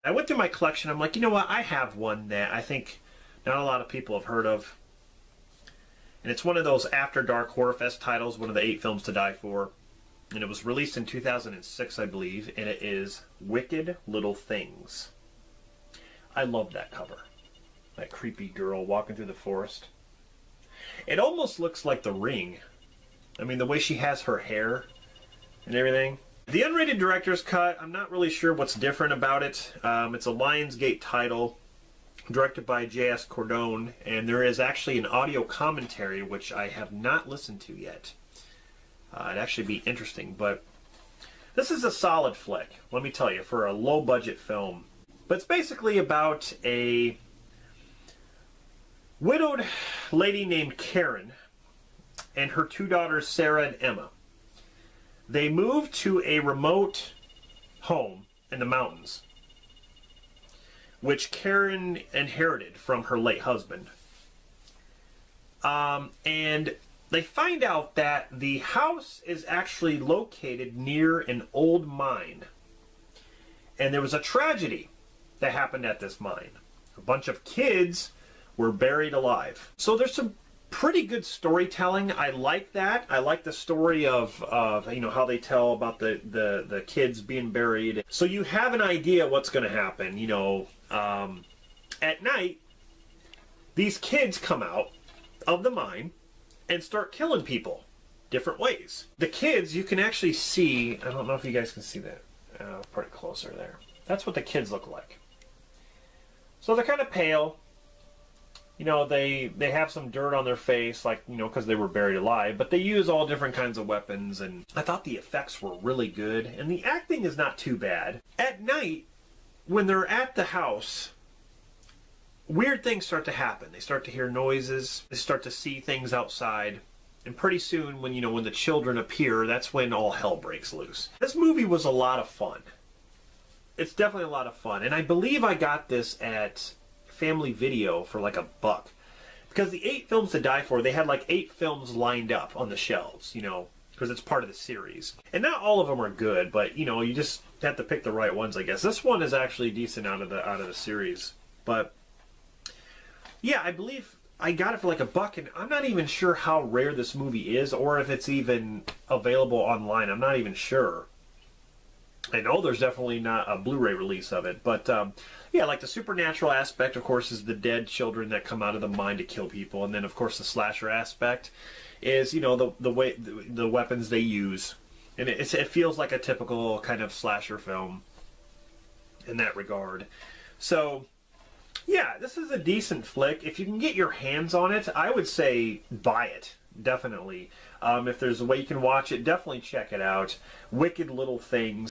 I went through my collection. I'm like, you know what? I have one that I think not a lot of people have heard of. And it's one of those After Dark Horror Fest titles, one of the 8 films to die for. And it was released in 2006, I believe. And it is Wicked Little Things. I love that cover. That creepy girl walking through the forest. It almost looks like The Ring. I mean, the way she has her hair and everything. The unrated director's cut, I'm not really sure what's different about it. It's a Lionsgate title, directed by J.S. Cordone, and there is actually an audio commentary, which I have not listened to yet. It'd actually be interesting, but this is a solid flick, let me tell you, for a low-budget film. But it's basically about a widowed lady named Karen and her 2 daughters, Sarah and Emma. They moved to a remote home in the mountains, which Karen inherited from her late husband. And they find out that the house is actually located near an old mine. And there was a tragedy that happened at this mine. A bunch of kids were buried alive. So there's some pretty good storytelling. I like that. I like the story of you know, how they tell about the kids being buried. So you have an idea what's going to happen. You know, at night, these kids come out of the mine and start killing people different ways. The kids, you can actually see, I don't know if you guys can see that. Put it closer there. That's what the kids look like. So they're kind of pale. You know, they have some dirt on their face, like, you know, because they were buried alive, but they use all different kinds of weapons, and I thought the effects were really good, and the acting is not too bad. At night, when they're at the house, weird things start to happen. They start to hear noises, they start to see things outside, and pretty soon, when, you know, when the children appear, that's when all hell breaks loose. This movie was a lot of fun. It's definitely a lot of fun, and I believe I got this at Family Video for like $1, because the 8 films to die for, they had like 8 films lined up on the shelves, you know, because it's part of the series, and not all of them are good, but you know, you just have to pick the right ones, I guess. This one is actually decent out of the series, but yeah, I believe I got it for like $1, and I'm not even sure how rare this movie is, or if it's even available online. I'm not even sure. I know there's definitely not a Blu-ray release of it, but yeah, like the supernatural aspect, of course, is the dead children that come out of the mine to kill people, and then of course the slasher aspect is, you know, the way the weapons they use, and it feels like a typical kind of slasher film in that regard. So yeah, this is a decent flick. If you can get your hands on it, I would say buy it, definitely. If there's a way you can watch it, definitely check it out. Wicked Little Things.